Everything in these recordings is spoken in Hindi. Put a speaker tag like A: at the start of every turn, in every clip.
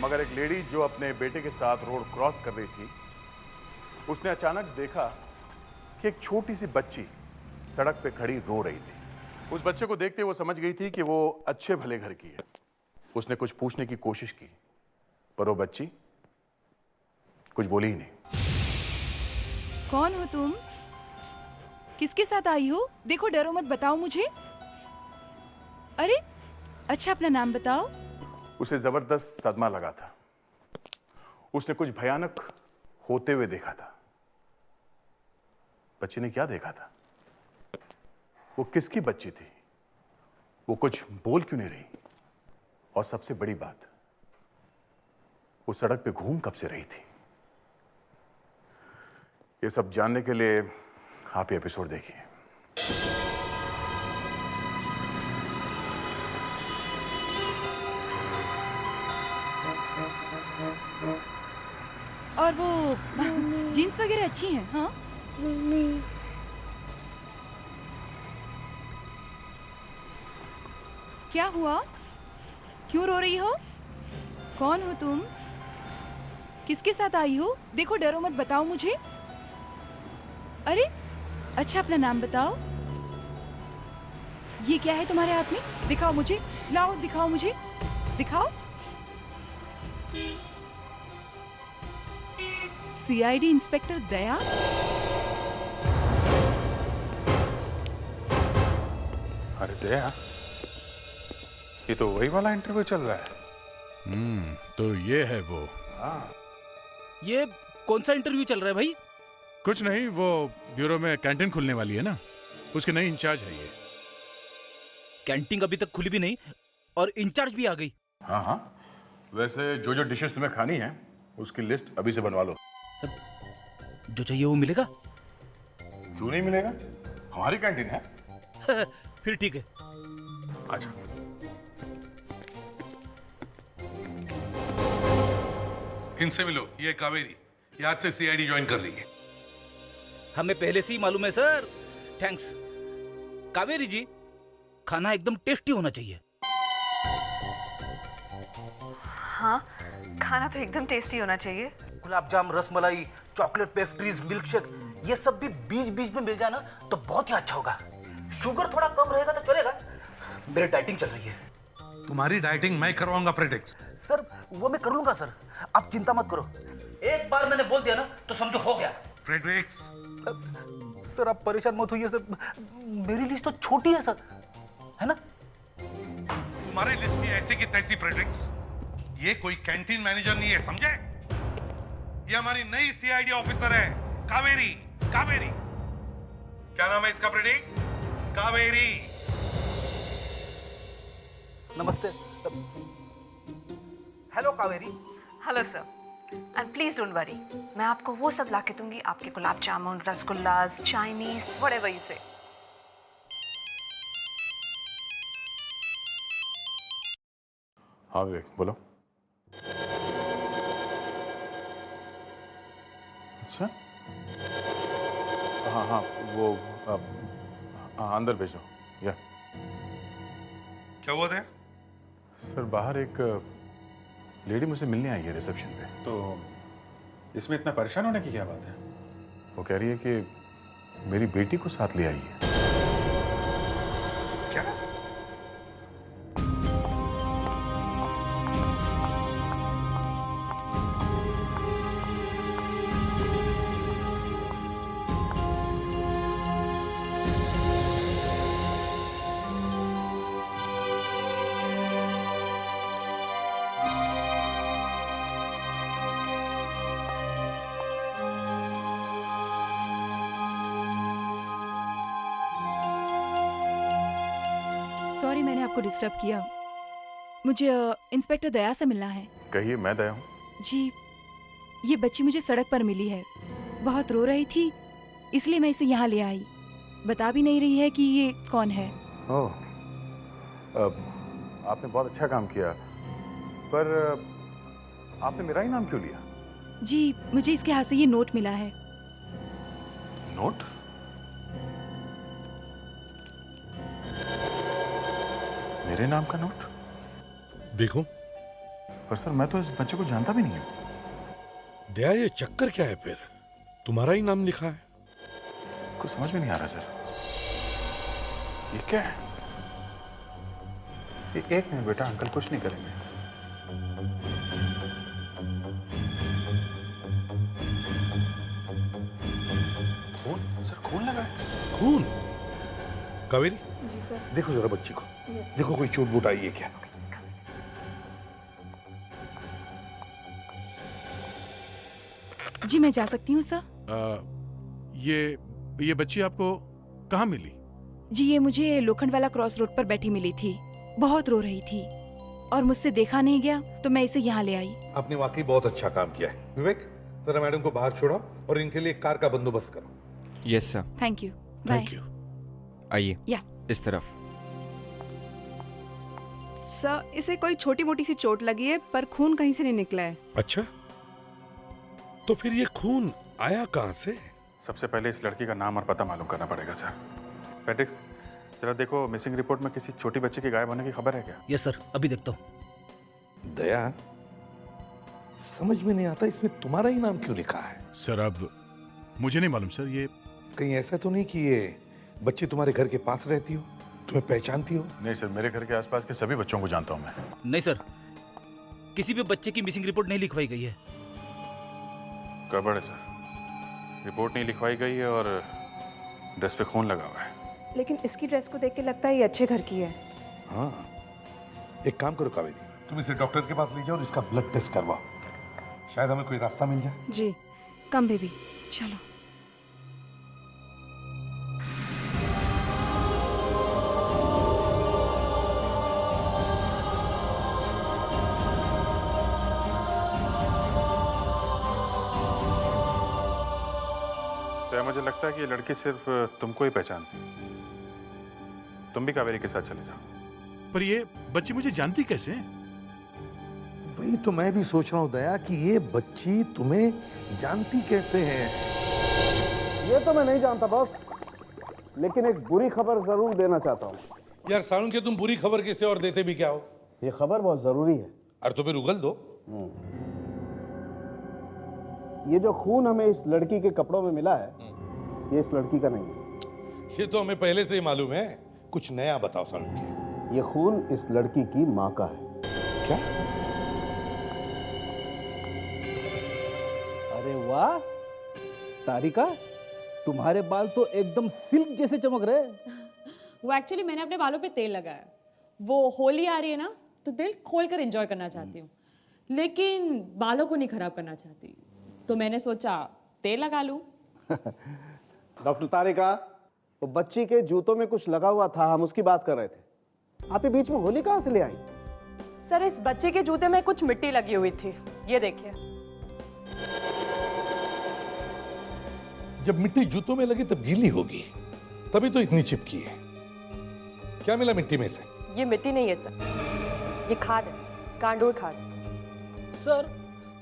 A: मगर एक लेडी जो अपने बेटे के साथ रोड क्रॉस कर रही थी, उसने अचानक देखा कि एक छोटी सी बच्ची सड़क पे खड़ी रो रही थी। उस बच्चे को देखते वो समझ गई थी कि वो अच्छे भले घर की है। उसने कुछ पूछने की कोशिश की, पर वो बच्ची कुछ बोली ही नहीं।
B: कौन हो तुम? किसके साथ आई हो? देखो, डरो मत, बताओ मुझे। अरे अच्छा, अपना नाम बताओ।
A: उसे जबरदस्त सदमा लगा था। उसने कुछ भयानक होते हुए देखा था। बच्ची ने क्या देखा था? वो किसकी बच्ची थी? वो कुछ बोल क्यों नहीं रही? और सबसे बड़ी बात, वो सड़क पे घूम कब से रही थी? ये सब जानने के लिए आप ये एपिसोड देखिए।
B: और वो जीन्स वगैरह अच्छी हैं? हाँ, क्या हुआ? क्यों रो रही हो? कौन हो तुम? किसके साथ आई हो? देखो, डरो मत, बताओ मुझे। अरे अच्छा, अपना नाम बताओ। ये क्या है तुम्हारे हाथ में? दिखाओ मुझे, लाओ दिखाओ मुझे, दिखाओ। सीआईडी इंस्पेक्टर दया?
C: अरे दया, ये तो वही वाला इंटरव्यू चल रहा है।
D: तो ये है वो।
E: ये कौन सा इंटरव्यू चल रहा है भाई?
D: कुछ नहीं, वो ब्यूरो में कैंटीन खुलने वाली है ना, उसके नई इंचार्ज है ये।
E: कैंटीन अभी तक खुली भी नहीं और इंचार्ज भी आ गई।
A: हाँ हाँ, वैसे जो जो डिशेस तुम्हें खानी है उसकी लिस्ट अभी से बनवा लो।
E: जो चाहिए वो मिलेगा?
A: क्यों नहीं मिलेगा? हमारी कैंटीन है।
E: फिर ठीक है।
A: अच्छा,
F: इनसे मिलो, ये कावेरी, ये आज से सीआईडी ज्वाइन कर रही है।
E: हमें पहले से ही मालूम है सर। थैंक्स। कावेरी जी, खाना एकदम टेस्टी होना चाहिए।
G: हाँ, खाना तो एकदम टेस्टी होना चाहिए।
E: Gulab jam, rasmalai, chocolate pastries, milkshake, ये सब भी बीच बीच में मिल जाए ना तो बहुत ही अच्छा होगा। शुगर थोड़ा कम रहेगा तो चलेगा। मेरी डाइटिंग चल रही है।
F: तुम्हारी डाइटिंग मैं करवाऊंगा फ्रेडेरिक्स।
E: सर वो मैं कर लूंगा सर, आप चिंता मत करो। एक बार मैंने बोल दिया ना तो समझो हो गया।
F: फ्रेडेरिक्स,
E: सर आप परेशान मत होइए सर, मेरी लिस्ट तो छोटी है सर, है ना?
F: तुम्हारी लिस्ट की ऐसी की तैसी फ्रेडेरिक्स। ये कोई कैंटीन मैनेजर नहीं है, समझे? ये हमारी नई सीआईडी ऑफिसर है, कावेरी। कावेरी, क्या नाम है इसका फ्रेडेरिक? कावेरी।
E: नमस्ते। Hello Kaveri.
G: Hello sir, and please don't worry, मैं आपको वो सब ला के दूंगी, आपके gulab jamun, rasgullas, Chinese, whatever you से।
A: हाँ विवेक, बोलो। अच्छा, हाँ हाँ, वो हाँ, अंदर भेजो। या
F: क्या हुआ था?
A: सर, बाहर एक लेडी मुझसे मिलने आई है रिसेप्शन पे।
C: तो इसमें इतना परेशान होने की क्या बात है?
A: वो कह रही है कि मेरी बेटी को साथ ले आई है।
F: क्या?
B: सॉरी, मैंने आपको डिस्टर्ब किया। मुझे इंस्पेक्टर दया से मिलना है।
A: कहिए, मैं दया हूँ।
B: जी, ये बच्ची मुझे सड़क पर मिली है, बहुत रो रही थी, इसलिए मैं इसे यहाँ ले आई। बता भी नहीं रही है कि ये कौन है।
A: ओह, आपने बहुत अच्छा काम किया, पर आपने मेरा ही नाम क्यों लिया?
B: जी, मुझे इसके हाथ से ये नोट मिला है।
A: नोट? मेरे नाम का नोट?
F: देखो,
A: पर सर मैं तो इस बच्चे को जानता भी नहीं हूँ।
H: दया, ये चक्कर क्या है फिर? तुम्हारा ही नाम लिखा है।
A: कुछ समझ में नहीं आ रहा सर। ये क्या है?
C: एक मिनट बेटा, अंकल कुछ नहीं करेंगे। खून सर, खून लगा है।
H: खून? कावेरी,
G: जी सर।
H: देखो जरा बच्ची को। देखो कोई चोट वोट आई है क्या?
B: जी मैं जा सकती हूँ सर?
D: ये बच्ची आपको कहाँ मिली?
B: जी ये मुझे लोखंड वाला क्रॉस रोड पर बैठी मिली थी। बहुत रो रही थी और मुझसे देखा नहीं गया तो मैं इसे यहाँ ले आई।
H: आपने वाकई बहुत अच्छा काम किया है। विवेक, जरा मैडम को बाहर छोड़ो और इनके लिए कार का बंदोबस्त करो।
I: Yes sir.
B: Thank you. Bye.
H: Thank you.
I: आइए
B: या
I: इस तरफ।
J: सर, इसे कोई छोटी मोटी सी चोट लगी है पर खून कहीं से नहीं निकला है।
H: अच्छा, तो फिर ये खून आया कहाँ से?
C: सबसे पहले इस लड़की का नाम और पता मालूम करना पड़ेगा सर। पेट्रिक्स, जरा देखो मिसिंग रिपोर्ट में किसी छोटी बच्ची के गायब होने की खबर है क्या?
E: यस सर, अभी देखता हूँ।
H: दया, समझ में नहीं आता इसमें तुम्हारा ही नाम क्यों लिखा है?
D: सर अब मुझे नहीं मालूम सर। ये
H: कहीं ऐसा तो नहीं कि ये बच्ची तुम्हारे घर के पास रहती हो, तुम्हें पहचानती हो?
A: नहीं सर, मेरे घर के आसपास के सभी बच्चों को जानता हूँ मैं।
E: नहीं सर, किसी भी बच्चे की मिसिंग रिपोर्ट नहीं लिखवाई गई है।
C: गड़बड़ है सर, रिपोर्ट नहीं लिखवाई गई है और ड्रेस पे खून लगा हुआ है।
J: लेकिन इसकी ड्रेस को देख के लगता है ये अच्छे घर की है।
H: हाँ, एक काम करो कावेरी, तुम इसे डॉक्टर के पास ले जाओ और इसका ब्लड टेस्ट करवाओ। शायद हमें कोई रास्ता मिल जाए।
J: जी, कम बेबी।
B: चलो।
C: तो मुझे लगता है कि ये लड़की सिर्फ तुमको ही पहचानती है। तुम भी कावेरी के साथ चले जाओ।
D: पर ये बच्ची मुझे जानती कैसे?
H: वही तो मैं भी सोच रहा हूँ दया कि ये बच्ची तुम्हें जानती कैसे है?
K: ये तो मैं नहीं जानता बॉस, लेकिन एक बुरी खबर जरूर देना चाहता हूँ।
H: यार सारुण के तुम बुरी खबर किसे और देते भी क्या हो?
K: ये खबर बहुत जरूरी है।
H: और तो फिर उगल दो।
K: ये जो खून हमें इस लड़की के कपड़ों में मिला है, ये इस लड़की का नहीं है।
H: ये तो हमें पहले से ही मालूम है। कुछ नया बताओ सारुण की।
K: ये खून इस लड़की की माँ का है।
H: क्या?
E: अरे वाह तारिका, तुम्हारे बाल तो एकदम सिल्क जैसे चमक रहे हैं।
L: वो एक्चुअली मैंने अपने बालों पे तेल लगाया। वो होली आ रही है ना, तो दिल खोल कर एंजॉय करना चाहती हूँ, लेकिन बालों को नहीं खराब करना चाहती, तो मैंने सोचा तेल लगा लूं।
K: डॉक्टर तारिका, वो बच्ची के जूतों में कुछ लगा हुआ था, हम उसकी बात कर रहे थे। आप ये बीच में होली कहाँ से ले आई?
L: सर, इस बच्चे के जूते में कुछ मिट्टी लगी हुई थी, ये देखिए।
H: जब मिट्टी जूतों में लगी तब गीली होगी, तभी तो इतनी चिपकी है। क्या मिला मिट्टी में से?
L: ये मिट्टी नहीं है सर, ये खाद है, कांडोर खाद।
E: सर,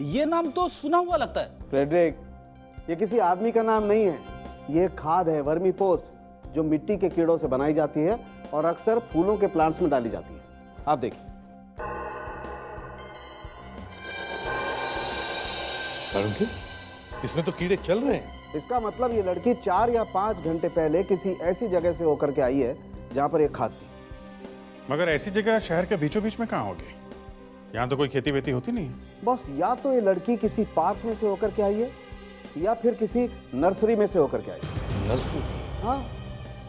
E: ये नाम तो सुना हुआ लगता है।
K: फ्रेडरिक, ये किसी आदमी का नाम नहीं है। ये खाद है, वर्मी पोस्ट, जो मिट्टी के कीड़ों से बनाई जाती है और अक्सर फूलों के प्लांट्स में डाली जाती है। आप देखिए।
H: सारुण के, इसमें तो कीड़े चल रहे हैं।
K: इसका मतलब ये लड़की 4 या 5 घंटे पहले किसी ऐसी जगह से होकर के आई है जहां पर एक खाद थी।
C: मगर ऐसी जगह शहर के बीचों बीच में कहाँ होगी? यहाँ तो कोई खेती वेती होती नहीं है।
K: बस या तो ये लड़की किसी पार्क में से होकर के आई है या फिर किसी नर्सरी में से होकर के आई है।
H: नर्सरी?
K: हाँ,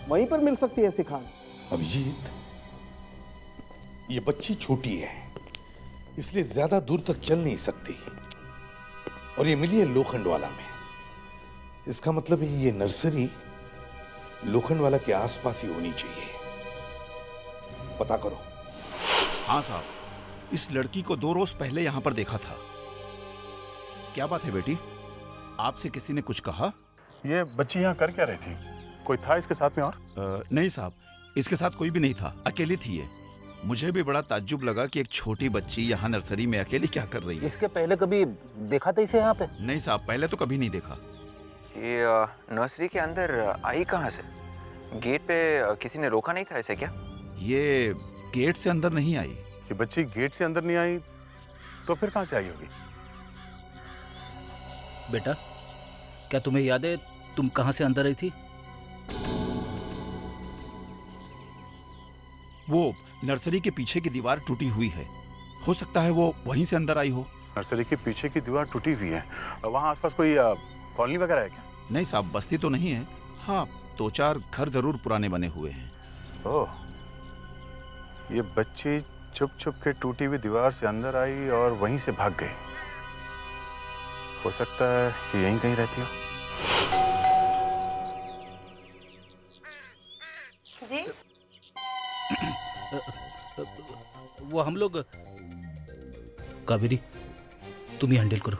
K: वहीं पर मिल सकती है ऐसी खाद।
H: अभिजीत, ये बच्ची छोटी है, इसलिए ज्यादा दूर तक चल नहीं सकती, और ये मिली है लोखंड वाला में। इसका मतलब है ये नर्सरी लोखंड वाला के आसपास ही होनी चाहिए। पता करो।
M: हाँ साहब, इस लड़की को 2 रोज पहले यहां पर देखा था। क्या बात है बेटी, आपसे किसी ने कुछ कहा?
A: ये बच्ची यहाँ कर क्या रही थी? कोई था इसके साथ में और?
M: नहीं साहब, इसके साथ कोई भी नहीं था, अकेली थी ये। मुझे भी बड़ा ताज्जुब लगा कि एक छोटी बच्ची यहाँ नर्सरी में अकेली क्या कर रही है।
E: इसके पहले कभी देखा था इसे यहाँ पे?
M: नहीं साहब, पहले तो कभी नहीं देखा।
I: ये नर्सरी के अंदर आई कहाँ से? गेट पे किसी ने रोका नहीं था ऐसे क्या?
M: ये गेट से अंदर नहीं आई।
A: ये बच्ची गेट से अंदर नहीं आई तो फिर कहां से आई होगी?
E: बेटा, क्या तुम्हें याद है तुम कहां से अंदर आई थी?
M: वो नर्सरी के पीछे की दीवार टूटी हुई है, हो सकता है वो वहीं से अंदर आई हो।
A: नर्सरी के पीछे की दीवार टूटी हुई है, वहां आसपास कोई कॉलोनी वगैरह है क्या?
M: नहीं साहब, बस्ती तो नहीं है। हाँ, 2-4 घर जरूर पुराने बने हुए हैं।
A: ओह, ये बच्ची छुप छुप के टूटी हुई दीवार से अंदर आई और वहीं से भाग गई। हो सकता है कि यहीं कहीं रहती हो।
G: जी
E: वो हम लोग, कावेरी तुम ही हैंडल करो।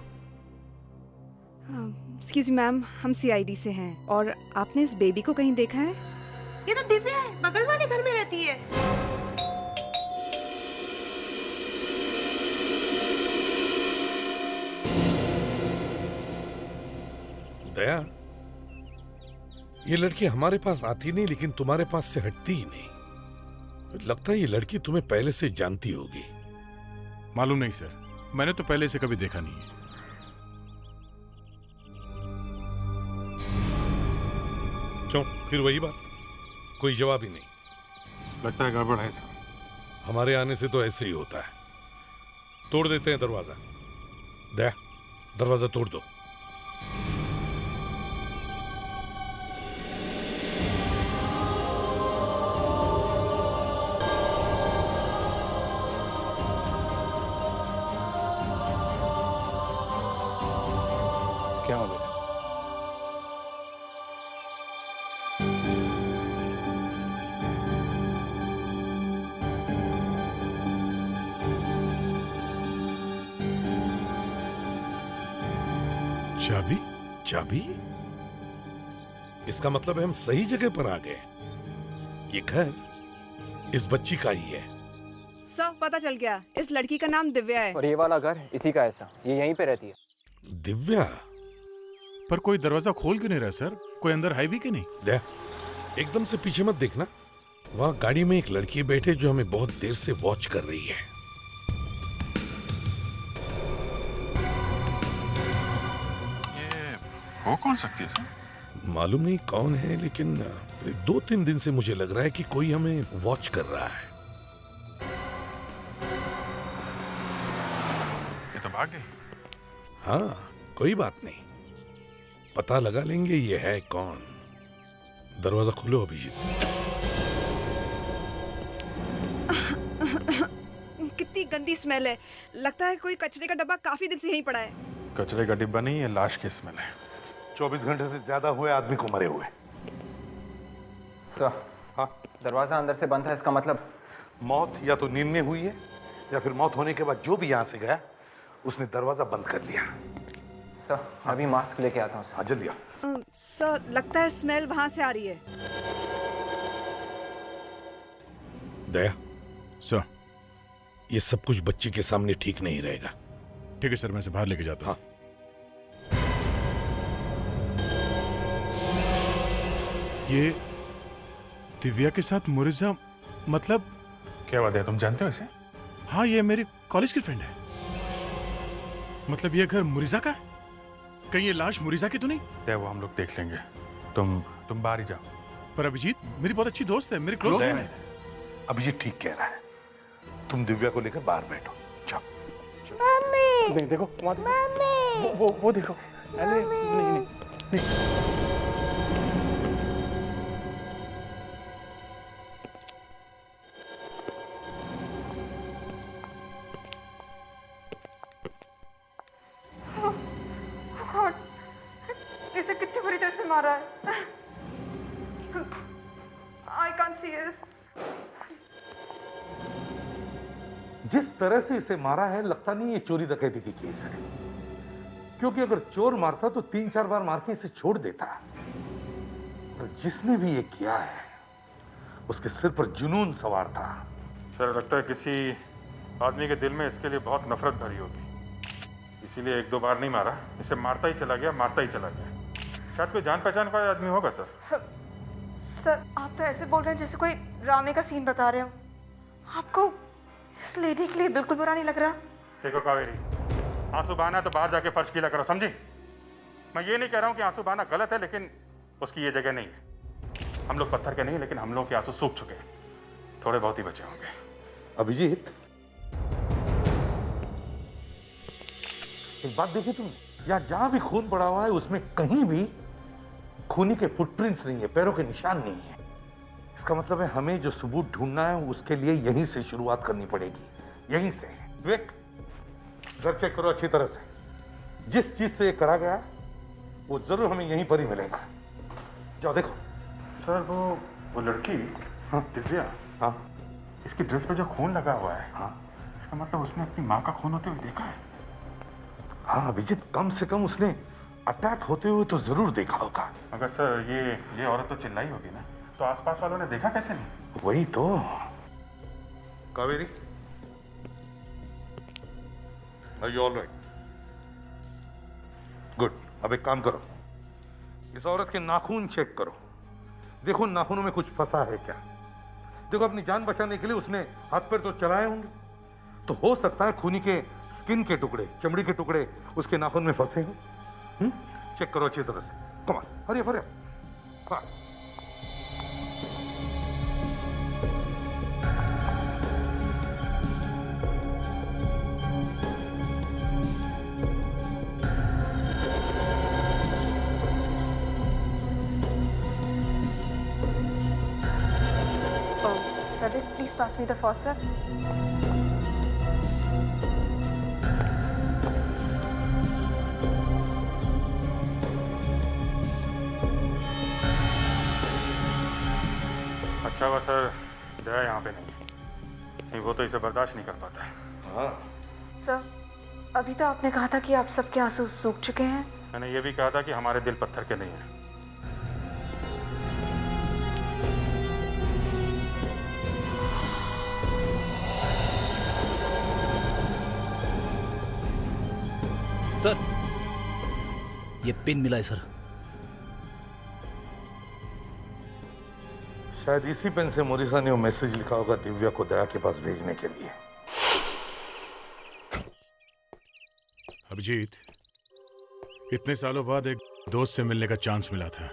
J: एक्सक्यूज मैम, हम सीआईडी से हैं और आपने इस बेबी को कहीं देखा है?
G: ये तो दिव्या है, बगल वाले घर में रहती है।
H: दया, ये लड़की हमारे पास आती नहीं लेकिन तुम्हारे पास से हटती ही नहीं। लगता है ये लड़की तुम्हें पहले से जानती होगी।
D: मालूम नहीं सर, मैंने तो पहले से कभी देखा नहीं है।
H: क्यों, फिर वही बात, कोई जवाब ही नहीं।
C: लगता है गड़बड़ है सर।
H: हमारे आने से तो ऐसे ही होता है। तोड़ देते हैं दरवाजा। दया, दरवाजा तोड़ दो।
A: क्या हो गया?
D: चाबी?
H: चाबी? इसका मतलब है हम सही जगह पर आ गए। ये घर इस बच्ची का ही है।
J: सब पता चल गया, इस लड़की का नाम दिव्या है।
I: और ये वाला घर इसी का ऐसा, ये यहीं पे रहती है।
H: दिव्या?
D: पर कोई दरवाजा खोल क्यों नहीं रहा सर? कोई अंदर है भी कि नहीं?
H: दया, एकदम से पीछे मत देखना। वहां गाड़ी में एक लड़की बैठे जो हमें बहुत देर से वॉच कर रही है।
C: ये हो कौन सकती है सर?
H: मालूम नहीं कौन है, लेकिन 2-3 दिन से मुझे लग रहा है कि कोई हमें वॉच कर रहा है।
C: ये तो भाग गई।
H: हाँ, कोई बात नहीं, पता लगा लेंगे ये है कौन। दरवाजा खोलो अभिजीत।
J: कितनी गंदी स्मेल है, लगता है कोई कचरे का डब्बा काफी दिन से यहीं पड़ा है।
C: कचरे का डिब्बा नहीं, ये लाश की स्मेल है।
H: 24 घंटे से ज्यादा हुए आदमी को मरे हुए।
I: सर,
H: हाँ,
I: दरवाजा अंदर से बंद है, इसका मतलब
H: मौत या तो नींद में हुई है या फिर मौत होने के बाद जो भी यहाँ से गया उसने दरवाजा बंद कर लिया।
I: सर, अभी मास्क लेके आता हूँ सर।
H: हाँ, जल्दी आ।
J: सर, लगता है स्मेल वहां से आ रही है।
H: दया
D: सर,
H: ये सब कुछ बच्ची के सामने ठीक नहीं रहेगा।
D: ठीक है सर, मैं इसे बाहर लेके जाता हूँ।
H: हाँ।
D: ये दिव्या के साथ मुरिजा, मतलब?
C: क्या बात है, तुम जानते हो इसे?
D: हाँ, ये मेरी कॉलेज की फ्रेंड है। मतलब ये घर मुरिजा का है? कहीं ये लाश मुरिजा की तो नहीं?
C: क्या वो हम लोग देख लेंगे, तुम बाहर ही जाओ।
D: पर अभिजीत मेरी बहुत अच्छी दोस्त है, मेरी क्लोज फ्रेंड है।
H: अभिजीत ठीक कह रहा है, तुम दिव्या को लेकर बाहर बैठो। जाओ।
A: नहीं, देखो वो देखो। अरे नहीं।
J: इसे कितनी बुरी तरह से मारा है। I can't see this.
H: जिस तरह से इसे मारा है, लगता नहीं ये चोरी डकैती की केस है, क्योंकि अगर चोर मारता तो 3-4 बार मार के इसे छोड़ देता। और जिसने भी ये किया है उसके सिर पर जुनून सवार था।
C: सर, लगता है किसी आदमी के दिल में इसके लिए बहुत नफरत भरी होगी, इसीलिए 1-2 बार नहीं मारा, इसे मारता ही चला गया, मारता ही चला गया। शायद कोई जान पहचान का आदमी होगा सर।
G: सर, आप तो ऐसे बोल रहे हैं जैसे कोई ड्रामे का सीन बता रहे हो। आपको इस लेडी के लिए बिल्कुल बुरा नहीं लग रहा?
C: देखो कावेरी, आंसू बहाना है तो बाहर जाके फर्श गीला करो, समझी? मैं ये नहीं कह रहा हूँ कि आंसू बहाना गलत है, लेकिन उसकी ये जगह नहीं है। हम लोग पत्थर के नहीं, लेकिन हम लोग के आंसू सूख चुके हैं, थोड़े बहुत ही बचे होंगे।
H: अभिजीत, एक बात देखी तुमने, यहाँ जहां भी खून पड़ा हुआ है उसमें कहीं भी खूनी के फुटप्रिंट्स नहीं है, पैरों के निशान नहीं है। इसका मतलब है हमें जो सबूत ढूंढना है उसके लिए यहीं से शुरुआत करनी पड़ेगी, यहीं से। विवेक, घर चेक करो अच्छी तरह से, जिस चीज से ये करा गया वो जरूर हमें यहीं पर ही मिलेगा। जाओ देखो।
C: सर वो लड़की, हाँ दिव्या, हाँ, इसकी ड्रेस पे जो खून लगा हुआ है, हाँ, इसका मतलब उसने अपनी माँ का खून होते हुए देखा है।
H: हाँ अभिजीत, कम से कम उसने अटैक होते हुए तो जरूर देखा होगा।
C: मगर सर ये औरत तो चिल्लाई होगी ना, तो आसपास वालों ने देखा कैसे नहीं?
H: वही तो। Kaveri, are you alright? Good. अब एक काम करो, इस औरत के नाखून चेक करो, देखो नाखूनों में कुछ फंसा है क्या। देखो अपनी जान बचाने के लिए उसने हाथ पैर तो चलाए होंगे, तो हो सकता है खूनी के स्किन के टुकड़े, चमड़ी के टुकड़े उसके नाखून में फंसे हो। चेक करो अच्छी तरह से। Come on, Hari Hari. हाँ।
G: Please pass me the faucet.
C: अच्छा हुआ सर दया यहाँ पे नहीं, वो तो इसे बर्दाश्त नहीं कर पाता है।
H: हाँ
G: सर, अभी तो आपने कहा था कि आप सबके आंसू सूख चुके हैं।
C: मैंने ये भी कहा था कि हमारे दिल पत्थर के नहीं हैं।
E: सर, ये पिन मिला है सर।
H: शायद इसी पेन से मोरिसा ने वो मैसेज लिखा होगा दिव्या को दया के पास भेजने के लिए।
D: अभिजीत, इतने सालों बाद एक दोस्त से मिलने का चांस मिला था,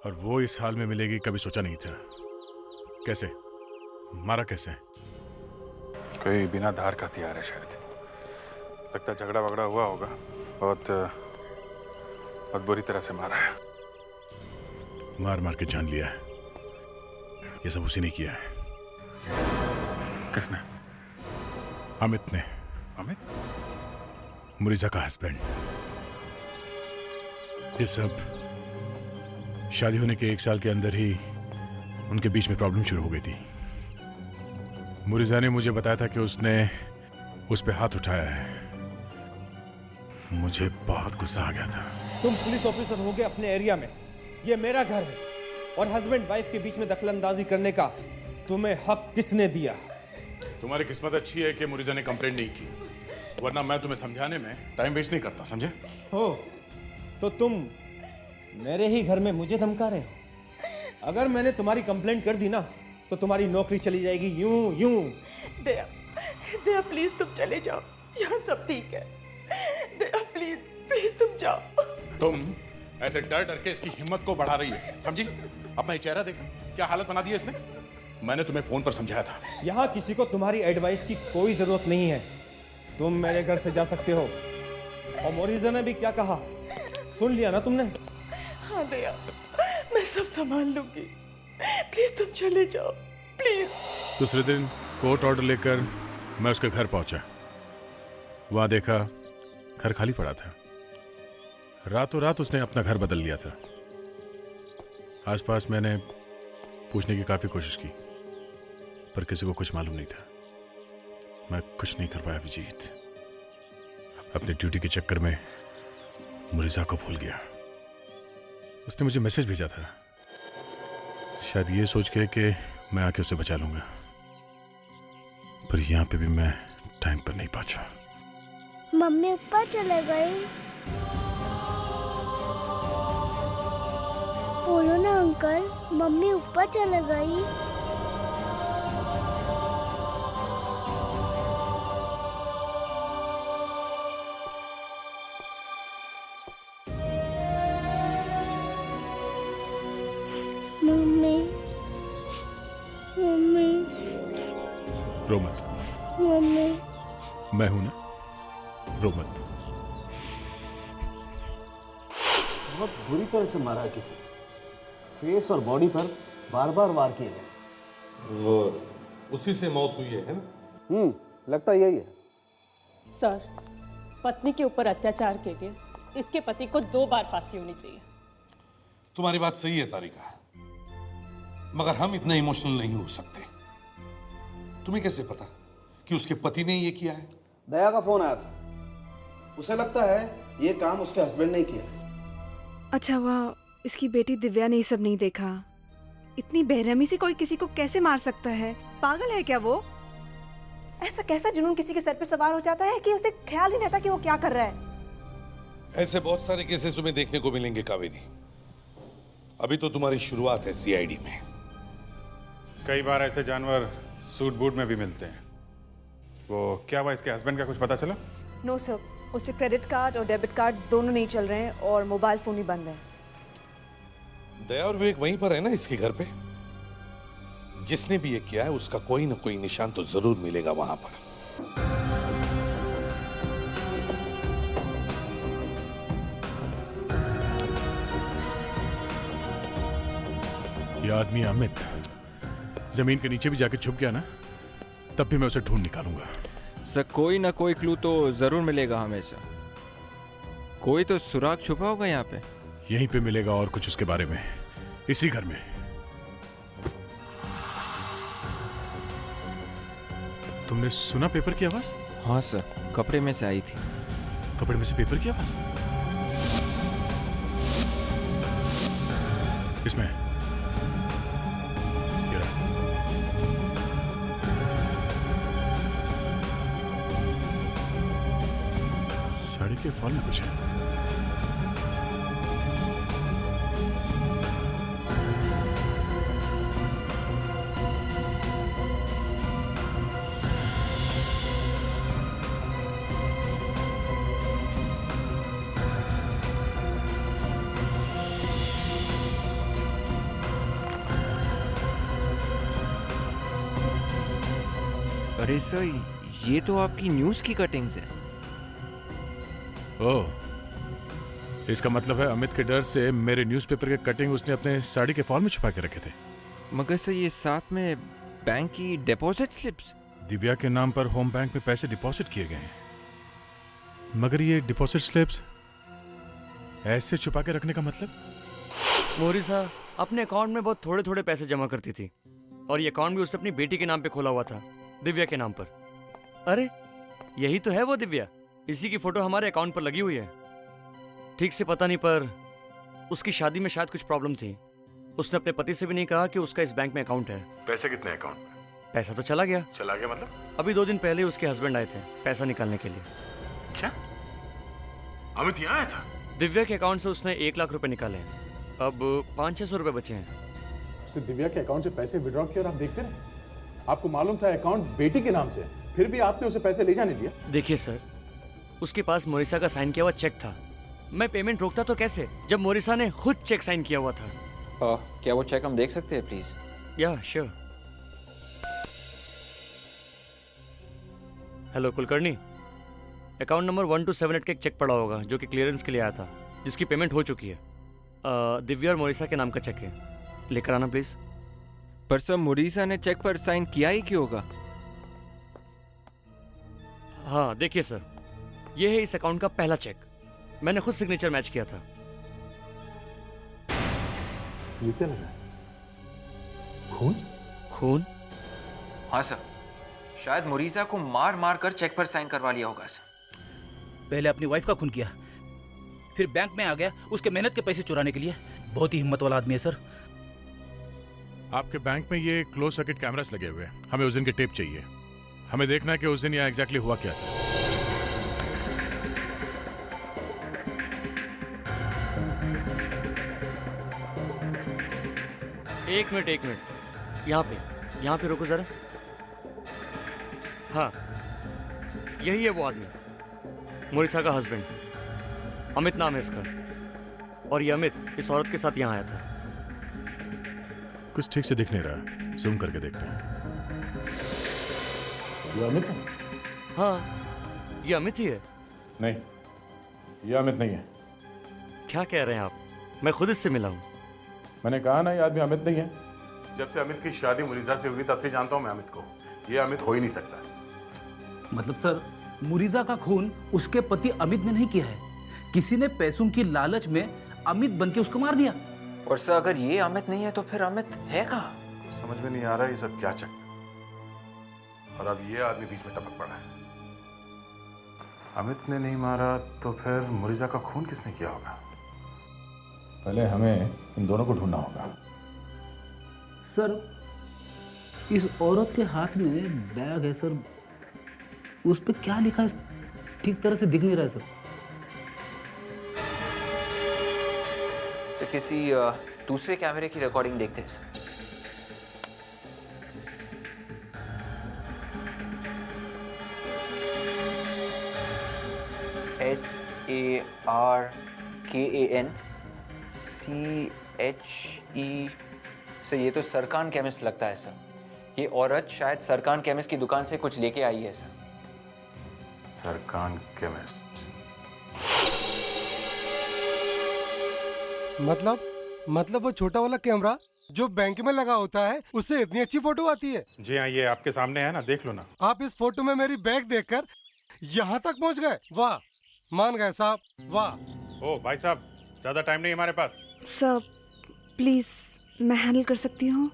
D: और वो इस हाल में मिलेगी कभी सोचा नहीं था। कैसे मारा? कैसे?
C: कोई बिना धार का हथियार है शायद। लगता है झगड़ा वगड़ा हुआ होगा, बहुत बुरी तरह से मारा है।
D: मार मार के जान लिया है। ये सब उसी ने किया है।
C: किसने?
D: अमित ने।
C: अमित?
D: मुरीजा का हस्बैंड। ये सब शादी होने के 1 साल के अंदर ही उनके बीच में प्रॉब्लम शुरू हो गई थी। मुरीजा ने मुझे बताया था कि उसने उस पे हाथ उठाया है। मुझे बहुत गुस्सा आ गया था।
N: तुम पुलिस ऑफिसर होगे अपने एरिया में, ये मेरा घर है, और हस्बैंड वाइफ के बीच में दखलंदाजी करने का तुम्हें हक किसने दिया?
D: तुम्हारी किस्मत अच्छी है कि मुरीजा ने कंप्लेंट नहीं की, वरना मैं तुम्हें समझाने में टाइम वेस्ट नहीं करता, समझे?
N: हो तो तुम मेरे ही घर में मुझे धमका रहे हो। अगर मैंने तुम्हारी कंप्लेंट कर दी ना तो तुम्हारी नौकरी चली जाएगी यूं यूं।
O: दया, दया प्लीज तुम चले जाओ, यहाँ सब ठीक है। दया प्लीज प्लीज तुम जाओ।
D: तुम ऐसे डर डर के इसकी हिम्मत को बढ़ा रही है, समझी? अपना ये चेहरा देखो, क्या हालत बना दी है इसने। मैंने तुम्हें फोन पर समझाया था।
N: यहाँ किसी को तुम्हारी एडवाइस की कोई जरूरत नहीं है। तुम मेरे घर से जा सकते हो। और मोरिजा ने भी क्या कहा सुन लिया ना तुमने?
O: हाँ दया, मैं सब संभाल लूंगी। प्लीज तुम चले जाओ, प्लीज।
D: दूसरे दिन कोर्ट ऑर्डर लेकर मैं उसके घर पहुंचा। वहां देखा घर खाली पड़ा था। रातों रात उसने अपना घर बदल लिया था। आसपास मैंने पूछने की काफी कोशिश की, पर किसी को कुछ मालूम नहीं था। मैं कुछ नहीं कर पाया अभिजीत। अपनी ड्यूटी के चक्कर में मुरीजा को भूल गया। उसने मुझे मैसेज भेजा था, शायद ये सोच के कि मैं आके उसे बचा लूंगा, पर यहां पे भी मैं टाइम पर नहीं पहुंचा।
P: मम्मी ऊपर चले गई। बोलो ना अंकल, मम्मी ऊपर चले गई।
D: रो मत।
P: मम्मी
D: मैं हूं ना, रो मत।
K: बहुत बुरी तरह से मारा है किसी, फेस और बॉडी पर बार बार वार किए गए।
H: और उसी से मौत हुई है ना?
K: लगता यही है।
L: सर, पत्नी के ऊपर अत्याचार के लिए इसके पति को 2 बार फांसी होनी चाहिए।
H: तुम्हारी बात सही है तारिका, मगर हम इतने इमोशनल नहीं हो सकते। तुम्हें कैसे पता कि उसके पति ने ये किया है?
K: दया का फोन आया था, उसे लगता है ये काम उसके हस्बैंड ने किया।
J: अच्छा हुआ इसकी बेटी दिव्या ने ये सब नहीं देखा। इतनी बेरहमी से कोई किसी को कैसे मार सकता है? पागल है क्या वो? ऐसा कैसा जुनून किसी के सर पे सवार हो जाता है कि उसे ख्याल ही नहीं रहता कि वो क्या कर रहा है।
H: ऐसे बहुत सारे केसेस तुम्हें देखने को मिलेंगे कावेरी। अभी तो तुम्हारी शुरुआत है सीआईडी में।
C: कई बार ऐसे जानवर सूट बूट में भी मिलते हैं। वो क्या हुआ, इसके हस्बैंड का कुछ पता चला?
G: नो सर, उसके क्रेडिट कार्ड और डेबिट कार्ड दोनों नहीं चल रहे हैं और मोबाइल फोन भी बंद है।
H: दया और विवेक वहीं पर है ना इसके घर पे? जिसने भी ये किया है उसका कोई ना कोई निशान तो जरूर मिलेगा वहां पर।
D: ये आदमी अमित जमीन के नीचे भी जाके छुप गया ना, तब भी मैं उसे ढूंढ निकालूंगा।
I: सर, कोई ना कोई क्लू तो जरूर मिलेगा हमेशा। कोई तो सुराग छुपा होगा यहाँ पे।
D: यहीं पे मिलेगा और कुछ उसके बारे में, इसी घर में। तुमने सुना पेपर की आवाज?
I: हाँ सर, कपड़े में से आई थी।
D: कपड़े में से पेपर की आवाज? इसमें ये रहा। साड़ी के फॉल में कुछ है।
I: अरे सर, ये तो आपकी न्यूज़ की कटिंग्स है।
D: ओह, इसका मतलब है अमित के डर से मेरे न्यूज़पेपर के कटिंग उसने अपने साड़ी के फॉल में छुपा के रखे थे।
I: मगर सर, ये साथ में बैंक की डिपॉजिट स्लिप्स।
D: दिव्या के नाम पर होम बैंक में पैसे डिपॉजिट किए गए हैं, मगर ये डिपॉजिट स्लिप्स ऐसे छुपा के रखने का मतलब?
Q: मोरिसा अपने अकाउंट में बहुत थोड़े थोड़े पैसे जमा करती थी और ये अकाउंट भी उसने अपनी बेटी के नाम पे खोला हुआ था, दिव्या के नाम पर। अरे यही तो है वो दिव्या, इसी की फोटो हमारे अकाउंट पर लगी हुई है। ठीक से पता नहीं, पर उसकी शादी में शायद कुछ प्रॉब्लम थी। उसने अपने पति से भी नहीं कहा कि उसका इस बैंक में अकाउंट है।
D: पैसे कितने अकाउंट में?
Q: पैसा तो चला गया।
D: चला गया मतलब?
Q: अभी 2 दिन पहले उसके हस्बैंड आए थे पैसा निकालने के लिए।
D: क्या अमित यहाँ आया था?
Q: दिव्या के अकाउंट से उसने 1 लाख रुपए निकाले हैं। अब 500-600 रुपए बचे हैं।
A: उसने दिव्या के अकाउंट से पैसे विड्रॉ किए और आप देखते रहे। आपको मालूम था अकाउंट बेटी के नाम से, फिर भी आपने उसे पैसे ले जाने दिया।
Q: देखिए सर, उसके पास मोरिसा का साइन किया हुआ चेक था। मैं पेमेंट रोकता तो कैसे, जब मोरिसा ने खुद चेक साइन किया हुआ था।
I: क्या वो चेक हम देख सकते हैं प्लीज?
Q: या sure. Hello Kulkarni, account number 1278 का एक चेक पड़ा होगा जो कि क्लियरेंस के लिए आया था, जिसकी पेमेंट हो चुकी है। दिव्या और मोरिसा के नाम का चेक है, लेकर आना प्लीज।
I: पर सर, मोरिसा ने चेक पर साइन किया ही क्यों होगा?
Q: हाँ देखिए सर, ये है इस अकाउंट का पहला चेक। मैंने खुद सिग्नेचर मैच किया था।
A: ये क्या लगा? खून?
Q: खून?
I: हाँ सर, शायद मोरिसा को मार मार कर चेक पर साइन करवा लिया होगा सर।
E: पहले अपनी वाइफ का खून किया, फिर बैंक में आ गया उसके मेहनत के पैसे चुराने के लिए। बहुत ही हिम्मत वाला आदमी है सर।
D: आपके बैंक में ये क्लोज सर्किट कैमरास लगे हुए हैं। हमें उस दिन के टेप चाहिए। हमें देखना है कि उस दिन यहाँ एग्जैक्टली हुआ क्या था।
Q: एक मिनट, यहाँ पे रुको जरा। हाँ, यही है वो आदमी, मोरिसा का हस्बैंड। अमित नाम है इसका, और ये अमित इस औरत के साथ यहाँ आया था।
D: कुछ ठीक से दिख नहीं रहा, जूम करके देखते हैं। ये अमित है?
Q: हाँ, ये अमित ही है।
D: नहीं, ये अमित नहीं है।
Q: क्या कह रहे हैं आप? मैं खुद इससे मिला हूँ।
D: मैंने कहा ना, ये आदमी अमित नहीं है।
A: जब से अमित की शादी मुरीजा से हुई तब से जानता हूँ मैं अमित को। ये अमित हो ही नहीं सकता।
E: मतलब सर, मुरीजा का खून उसके पति अमित ने नहीं किया है, किसी ने पैसों की लालच में अमित बनके उसको मार दिया।
I: और सर अगर ये अमित नहीं है तो फिर अमित है कहाँ?
A: समझ में नहीं आ रहा ये सब क्या चक्कर। और अब ये आदमी बीच में टपक पड़ा है। अमित ने नहीं मारा तो फिर मुरीजा का खून किसने किया होगा?
D: पहले हमें इन दोनों को ढूंढना होगा।
E: सर, इस औरत के हाथ में बैग है सर, उस पर क्या लिखा है ठीक तरह से दिख नहीं रहा है सर।
I: किसी दूसरे कैमरे की रिकॉर्डिंग देखते हैं सर। SARKAN सर, ये तो सरकान केमिस्ट लगता है सर। ये औरत शायद सरकान केमिस्ट की दुकान से कुछ लेके आई है सर।
A: सरकान केमिस्ट?
R: मतलब वो छोटा वाला कैमरा जो बैंक में लगा होता है, उससे इतनी अच्छी फोटो आती है?
C: जी हाँ, ये आपके सामने है ना, देख लो ना।
R: आप इस फोटो में मेरी बैग देखकर यहाँ तक पहुँच गए। वाह, मान गए साहब, वाह।
C: ओ भाई साहब, ज्यादा टाइम नहीं हमारे पास।
J: सर प्लीज, मैं हैंडल कर सकती हूँ।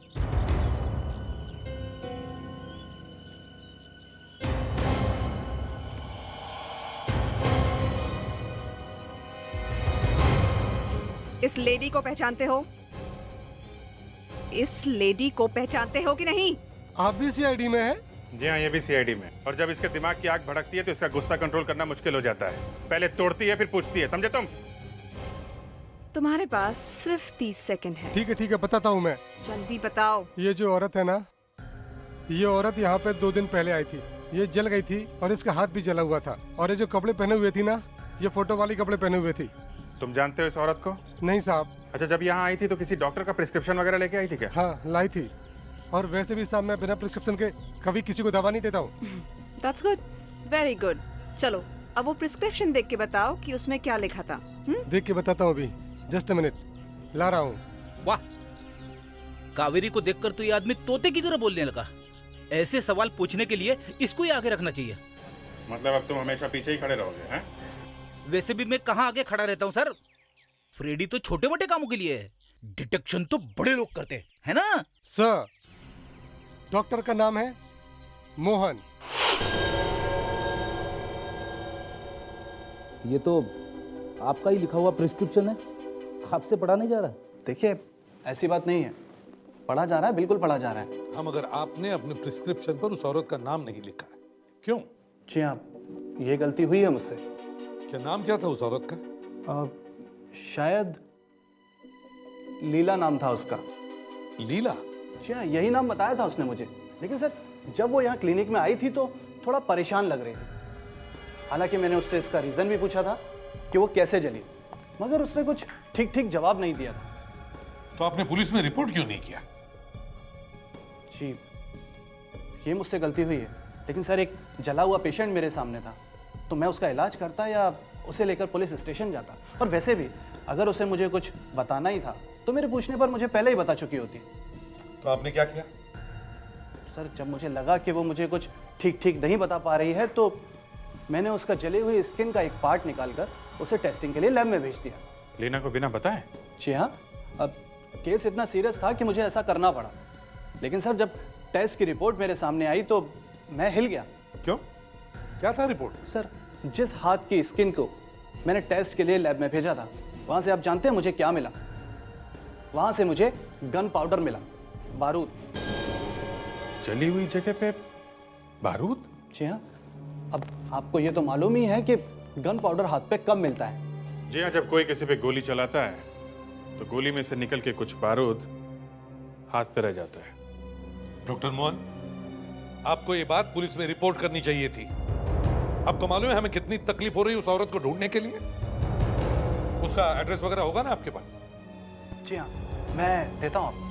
J: इस लेडी को पहचानते हो? इस लेडी को पहचानते हो कि नहीं?
R: आप भी सीआईडी में हैं?
C: जी हाँ, ये भी सीआईडी में। और जब इसके दिमाग की आग भड़कती है तो इसका गुस्सा कंट्रोल करना मुश्किल हो जाता है। पहले तोड़ती है फिर पूछती है, समझे तुम?
J: तुम्हारे पास सिर्फ 30 सेकंड है।
R: ठीक है, बताता हूँ मैं।
J: जल्दी बताओ।
R: ये जो औरत है ना, ये औरत यहाँ पे 2 दिन पहले आई थी। ये जल गई थी और इसका हाथ भी जला हुआ था। और ये जो कपड़े पहने हुए थी ना, ये फोटो वाली कपड़े पहने हुए थी।
C: तुम जानते हो इस औरत को?
R: नहीं साहब।
C: अच्छा, जब यहाँ आई थी तो किसी डॉक्टर का प्रिस्क्रिप्शन वगैरह लेके आई थी क्या?
R: हाँ, लाई थी। और वैसे भी साहब, मैं बिना प्रिस्क्रिप्शन के कभी किसी को दवा नहीं देता हूँ।
J: That's good, very good। चलो अब वो प्रिस्क्रिप्शन देख के बताओ कि उसमें क्या लिखा था।
R: देख के बताता हूँ अभी, जस्ट अ मिनट, ला रहा हूँ।
E: वाह, कावेरी को देखकर तो ये आदमी तोते की तरह बोलने लगा। ऐसे सवाल पूछने के लिए इसको ही आगे रखना चाहिए।
C: मतलब अब तुम हमेशा पीछे ही खड़े रहोगे हैं?
E: वैसे भी मैं कहाँ आगे खड़ा रहता हूँ सर। फ्रेडी तो छोटे मोटे कामों के लिए है, डिटेक्शन तो बड़े लोग करते हैं, है ना?
R: सर, डॉक्टर का नाम है मोहन।
E: ये तो आपका ही लिखा हुआ प्रिस्क्रिप्शन है, आपसे पढ़ा नहीं जा रहा।
K: देखिए, ऐसी बात नहीं है, पढ़ा जा रहा है, बिल्कुल पढ़ा जा रहा है।
H: हम अगर आपने अपने प्रिस्क्रिप्शन पर उस औरत का नाम नहीं लिखा है, क्यों?
K: जी हाँ, ये गलती हुई है मुझसे।
H: क्या नाम क्या था उस औरत का?
K: शायद लीला नाम था उसका।
H: लीला?
K: जी हाँ, यही नाम बताया था उसने मुझे। लेकिन सर, जब वो यहाँ क्लिनिक में आई थी तो थोड़ा परेशान लग रही थी। हालांकि मैंने उससे इसका रीज़न भी पूछा था कि वो कैसे जली, मगर उसने कुछ ठीक जवाब नहीं दिया था।
H: तो आपने पुलिस में रिपोर्ट क्यों नहीं किया?
K: जी, ये मुझसे गलती हुई है। लेकिन सर, एक जला हुआ पेशेंट मेरे सामने था, तो मैं उसका इलाज करता या उसे लेकर पुलिस स्टेशन जाता। और वैसे भी अगर उसे मुझे कुछ बताना ही था तो मेरे पूछने पर मुझे पहले ही बता चुकी होती।
H: तो आपने क्या किया?
K: सर, जब मुझे लगा कि वो मुझे कुछ ठीक नहीं बता पा रही है तो मैंने उसका जले हुए स्किन का एक पार्ट निकालकर उसे टेस्टिंग के लिए लैब में भेज दिया।
C: लीना को बिना बताए?
K: जी हाँ, अब केस इतना सीरियस था कि मुझे ऐसा करना पड़ा। लेकिन सर, जब टेस्ट की रिपोर्ट मेरे सामने आई तो मैं हिल गया।
H: क्यों? क्या था रिपोर्ट?
K: सर, जिस हाथ की स्किन को मैंने टेस्ट के लिए लैब में भेजा था, वहां से आप जानते हैं मुझे क्या मिला? वहां से मुझे गन पाउडर मिला, बारूद।
C: जली हुई जगह पे बारूद?
K: जी हाँ। अब आपको ये तो मालूम ही है कि गन पाउडर हाथ पे कब मिलता है।
C: जी हाँ, जब कोई किसी पे गोली चलाता है तो गोली में से निकल के कुछ बारूद हाथ पे रह जाता है।
H: डॉक्टर मोहन, आपको ये बात पुलिस में रिपोर्ट करनी चाहिए थी। आपको मालूम है हमें कितनी तकलीफ हो रही है उस औरत को ढूंढने के लिए? उसका एड्रेस वगैरह होगा ना आपके पास?
K: जी हाँ, मैं देता हूँ आपको।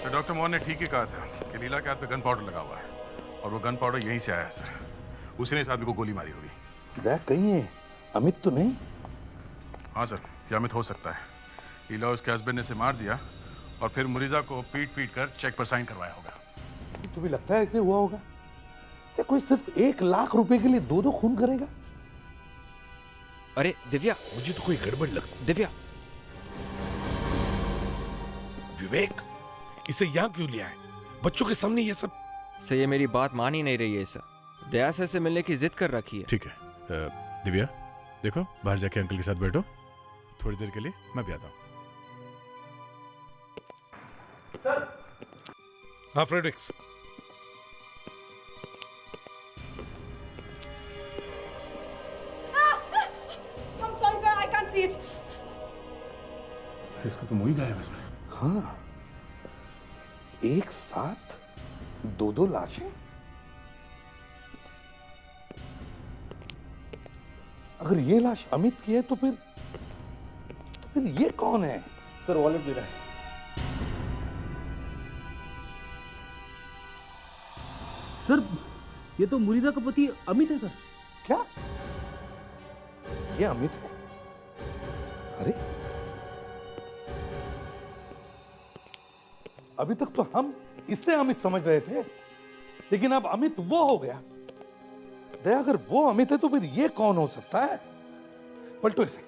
A: सर डॉक्टर मोहन ने ठीक ही कहा था कि लीला के हाथ पे गन पाउडर लगा हुआ है और वो गन पाउडर यहीं से आया है सर। उसी ने इस आदमी को गोली मारी होगी।
H: दया कहीं है, अमित तो नहीं?
A: हाँ सर, ये अमित हो सकता है। लीला उसके हस्बैंड ने इसे मार दिया और फिर मुरीजा को पीट कर चेक पर साइन करवाया होगा।
H: तुम्हें लगता है ऐसे हुआ होगा? क्या कोई सिर्फ 1 लाख रुपए के लिए 2 खून करेगा?
I: अरे दिव्या,
H: मुझे तो कोई गड़बड़ लगती।
I: दिव्या,
H: विवेक, इसे यहाँ क्यों लिया है? बच्चों के सामने ये सब?
I: सर ये मेरी बात मान ही नहीं रही है सर। दया सर से मिलने की जिद कर रखी है।
D: ठीक है दिव्या, देखो बाहर जाके अंकल के साथ बैठो थोड़ी देर के लिए, मैं भी आता हूँ।
H: हाँ Fredericks,
O: I'm sorry sir, I can't see it.
A: इसका तो मुंह ही गायब है सर।
H: हाँ, एक साथ 2 लाशें? अगर ये लाश अमित की है तो फिर ये कौन है?
K: सर वॉलेट मिला है।
E: सर ये तो मुरीदा का पति अमित है सर।
H: क्या ये अमित है? अरे अभी तक तो हम इससे अमित समझ रहे थे, लेकिन अब अमित वो हो गया। दया, अगर वो अमित है तो फिर ये कौन हो सकता है? पलटो इसे।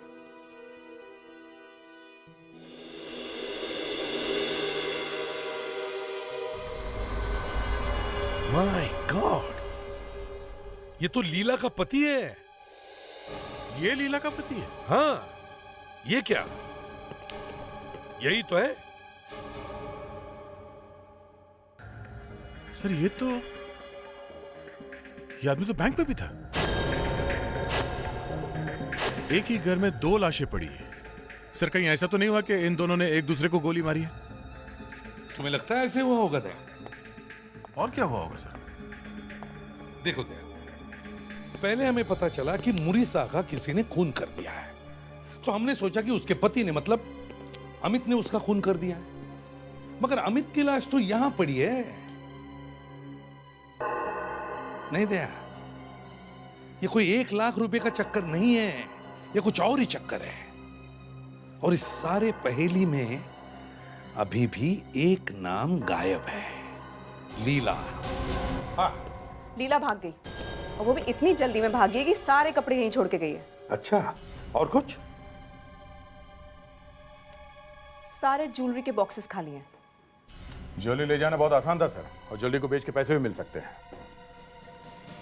H: माय गॉड, ये तो लीला का पति है।
A: ये लीला का पति है?
H: हाँ, ये क्या? यही तो है।
D: सर ये आदमी तो बैंक में भी था। एक ही घर में 2 लाशें पड़ी है। सर कहीं ऐसा तो नहीं हुआ कि इन दोनों ने एक दूसरे को गोली मारी है?
H: तुम्हें लगता है ऐसे हुआ होगा दया?
A: और क्या हुआ होगा सर?
H: देखो दया, पहले हमें पता चला कि मुरीसा का किसी ने खून कर दिया है, तो हमने सोचा कि उसके पति ने, मतलब अमित ने उसका खून कर दिया है। मगर अमित की लाश तो यहां पड़ी है। नहीं दया, ये कोई 1 लाख रुपए का चक्कर नहीं है, ये कुछ और ही चक्कर है। और इस सारे पहेली में अभी भी एक नाम गायब है, लीला।
G: हाँ। लीला भाग गई, और वो भी इतनी जल्दी में भागी है कि सारे कपड़े यहीं छोड़ के गई है।
H: अच्छा, और कुछ?
G: सारे ज्वेलरी के बॉक्सेस खाली हैं।
A: ज्वेलरी ले जाना बहुत आसान था सर, और ज्वेलरी को बेच के पैसे भी मिल सकते हैं।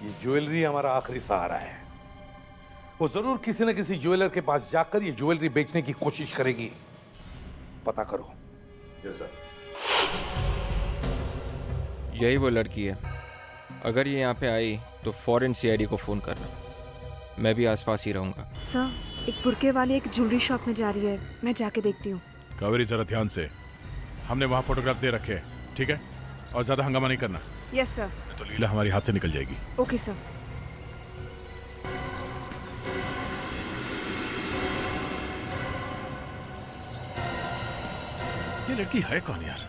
H: ये ज्वेलरी हमारा आखिरी सहारा है। वो जरूर किसी न किसी ज्वेलर के पास जाकर ये ज्वेलरी बेचने की कोशिश करेगी। पता करो।
A: Yes sir.
I: यही वो लड़की है। अगर ये यहाँ पे आई तो फौरन सीआईडी को फोन करना। मैं भी आसपास ही रहूंगा।
J: सर एक बुरके वाली एक ज्वेलरी शॉप में जा रही है, मैं जाके देखती हूँ।
D: कावेरी जरा ध्यान से, हमने वहाँ फोटोग्राफ दे रखे हैं, ठीक है? और ज्यादा हंगामा नहीं करना।
J: Yes sir.
D: तो लीला हमारी हाथ से निकल जाएगी।
J: Okay sir.
D: ये लड़की है कौन यार?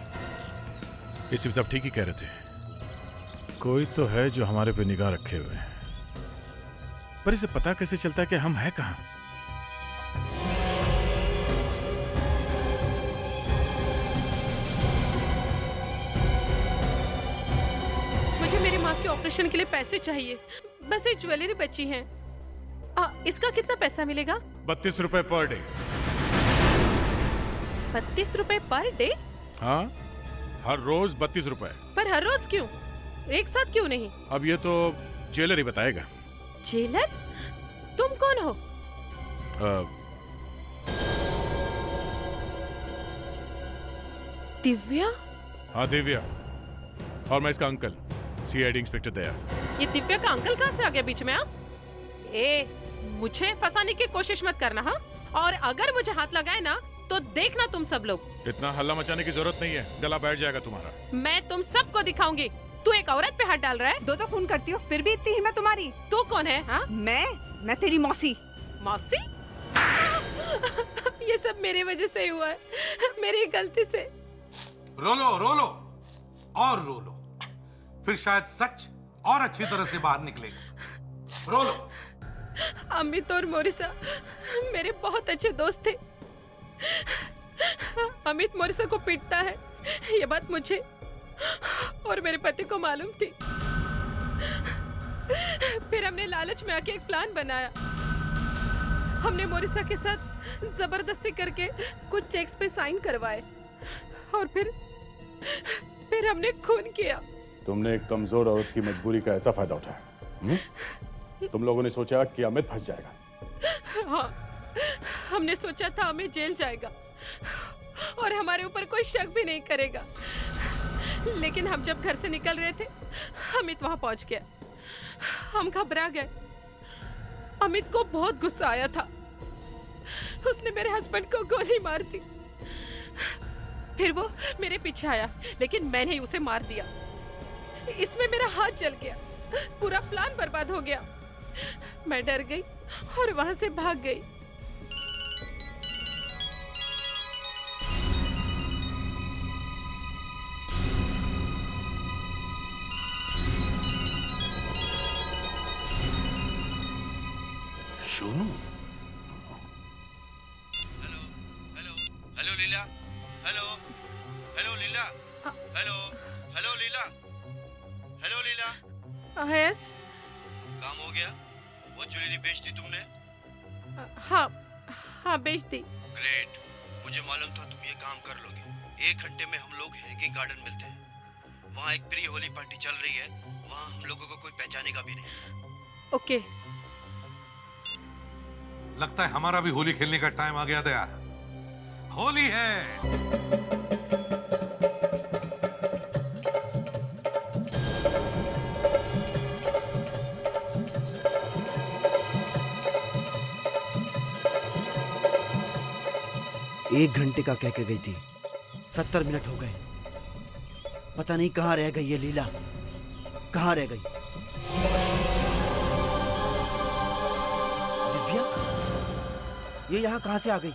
D: ये सिर्फ सब ठीक ही कह रहे थे। कोई तो है जो हमारे पे निगाह रखे हुए है, पर इसे पता कैसे चलता है कि हम हैं कहाँ?
S: मुझे मेरी माँ के ऑपरेशन के लिए पैसे चाहिए। बस ये ज्वेलरी बची है। इसका कितना पैसा मिलेगा?
D: 32 रुपए पर डे।
S: 32 रुपए पर डे?
D: हाँ, हर रोज 32 रुपए।
S: पर हर रोज क्यों? एक साथ क्यों नहीं?
D: अब ये तो जेलर ही बताएगा।
S: जेलर? तुम कौन हो? दिव्या?
D: हाँ दिव्या, और मैं इसका अंकल, सीआईडी इंस्पेक्टर दया।
S: ये दिव्या का अंकल कहाँ से आ गया बीच में? मुझे फंसाने की कोशिश मत करना। हाँ, और अगर मुझे हाथ लगाए ना तो देखना तुम सब लोग।
D: इतना हल्ला मचाने की जरूरत नहीं है, गला बैठ जाएगा तुम्हारा।
S: मैं तुम सबको दिखाऊंगी। तू एक औरत पे हाथ डाल रहा है।
J: 2 खून करती हो, फिर भी इतनी हिम्मत तुम्हारी?
S: तू कौन है? हाँ,
J: मैं तेरी मौसी।
S: मौसी? ये सब मेरी वजह से हुआ है, मेरी गलती से।
F: रो लो रो लो और रो लो, फिर शायद सच और अच्छी तरह से बाहर निकलेगा। रो लो।
S: अमित और मोरिसा मेरे बहुत अच्छे दोस्त थे। अमित मोरिसा को पीटता है, ये बात मुझे और मेरे पति को मालूम थी। फिर हमने लालच में आके एक प्लान बनाया। हमने मोरिसा के साथ जबरदस्ती करके कुछ चेक्स पे साइन करवाए और फिर हमने खून किया।
A: तुमने एक कमजोर औरत की मजबूरी का ऐसा फायदा उठाया। तुम लोगों ने सोचा कि अमित फंस जाएगा।
S: हाँ, हमने सोचा था अमित जेल जाएगा और हमारे ऊपर कोई शक भी नहीं करेगा। लेकिन हम जब घर से निकल रहे थे, अमित वहां पहुंच गया। हम घबरा गए। अमित को बहुत गुस्सा आया था। उसने मेरे हस्बैंड को गोली मार दी। फिर वो मेरे पीछे आया, लेकिन मैंने ही उसे मार दिया। इसमें मेरा हाथ जल गया, पूरा प्लान बर्बाद हो गया। मैं डर गई और वहां से भाग गई।
F: सोनू।
T: हेलो लीला। हेलो हेलो लीला। हेलो हेलो लीला। हेलो लीला।
S: यस।
T: काम हो गया? वो ज्वेलरी बेच दी तुमने?
S: हाँ बेच दी।
T: ग्रेट। मुझे मालूम था तुम ये काम कर लोगे। 1 घंटे में हम लोग हैंगिंग गार्डन मिलते हैं। वहाँ एक प्री होली पार्टी चल रही है। वहाँ हम लोगों को कोई पहचानेगा भी नहीं।
S: ओके।
F: लगता है हमारा भी होली खेलने का टाइम आ गया था यार। होली है।
U: एक घंटे का कह के गई थी, 70 मिनट हो गए। पता नहीं कहाँ रह गई ये लीला, कहाँ रह गई? दिव्या, ये यहाँ कहाँ से आ गई?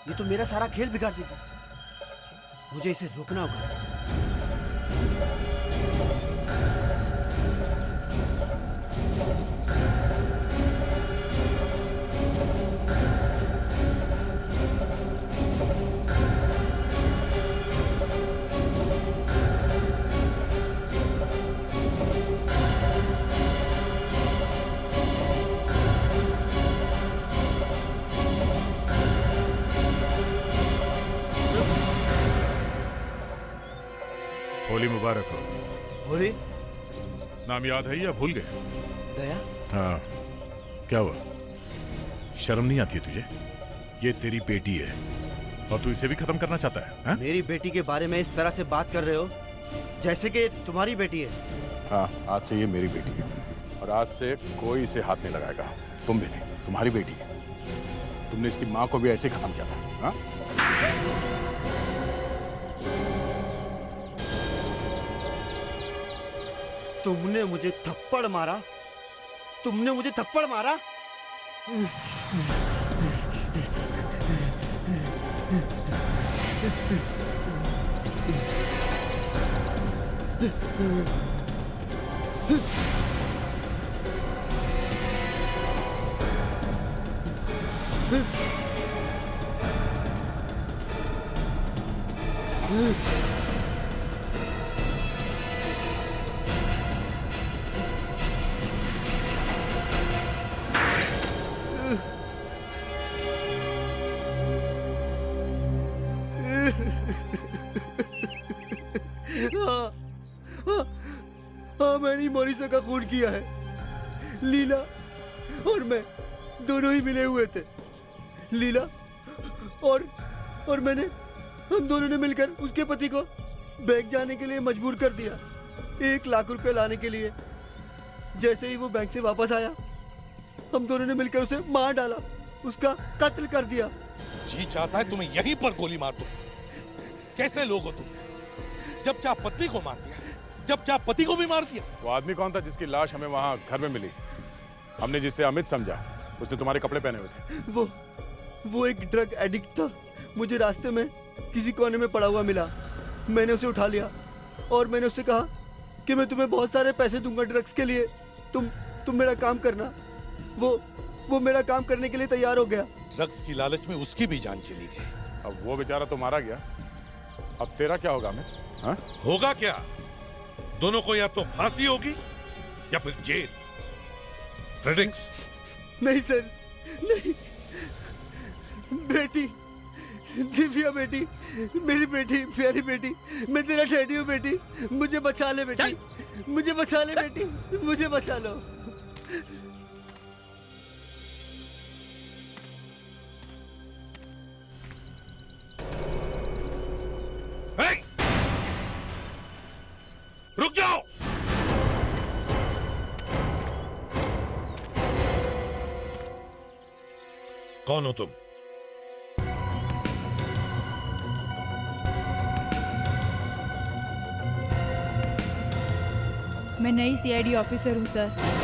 U: ये तो मेरा सारा खेल बिगाड़ देगी। मुझे इसे रोकना होगा।
D: होली मुबारक हो।
U: होली?
D: नाम याद है या भूल गए?
U: दया?
D: हाँ, क्या हुआ? शर्म नहीं आती है तुझे? ये तेरी बेटी है और तू इसे भी खत्म करना चाहता है? हाँ?
U: मेरी बेटी के बारे में इस तरह से बात कर रहे हो जैसे कि तुम्हारी बेटी है।
A: हाँ, आज से ये मेरी बेटी है और आज से कोई इसे हाथ नहीं लगाएगा। तुम भी नहीं, तुम्हारी बेटी है। तुमने इसकी माँ को भी ऐसे ही खत्म किया था। हाँ?
U: तुमने मुझे थप्पड़ मारा? तुमने मुझे थप्पड़ मारा? हाँ, मैंने मोरिसा का खून किया है। लीला और मैं दोनों ही मिले हुए थे। लीला और मैंने, हम दोनों ने मिलकर उसके पति को बैंक जाने के लिए मजबूर कर दिया, 1 लाख रुपए लाने के लिए। जैसे ही वो बैंक से वापस आया, हम दोनों ने मिलकर उसे मार डाला, उसका कत्ल कर दिया।
H: जी चाहता है तुम्हें यहीं पर गोली मार दूं। कैसे लोग हो तुम? जब चाह पत्नी को मार दिया, जब चाह पति को भी मार दिया।
A: वो आदमी कौन था जिसकी लाश हमें वहां घर में मिली? हमने जिसे अमित समझा, उसने तुम्हारे कपड़े पहने हुए थे।
U: वो एक ड्रग एडिक्ट था। मुझे रास्ते में किसी कोने में पड़ा हुआ मिला। मैंने उसे उठा लिया और मैंने उससे कहा कि मैं तुम्हें बहुत सारे पैसे दूंगा ड्रग्स के लिए, तुम मेरा काम करना। वो मेरा काम करने के लिए तैयार हो गया।
H: ड्रग्स की लालच में उसकी भी जान चली गई।
A: अब वो बेचारा तो मारा गया, अब तेरा क्या होगा अमित? हाँ?
F: होगा क्या? दोनों को या तो फांसी होगी या फिर जेल। फ्रेडरिक्स।
U: नहीं सर, नहीं। बेटी, दिव्या बेटी, मेरी बेटी, प्यारी बेटी, मैं तेरा डैडी हूँ बेटी, मुझे बचा ले बेटी, मुझे बचा ले बेटी, मुझे बचा लो।
F: रुक जाओ। कौन हो तुम?
B: मैं नई सीआईडी ऑफिसर हूँ सर।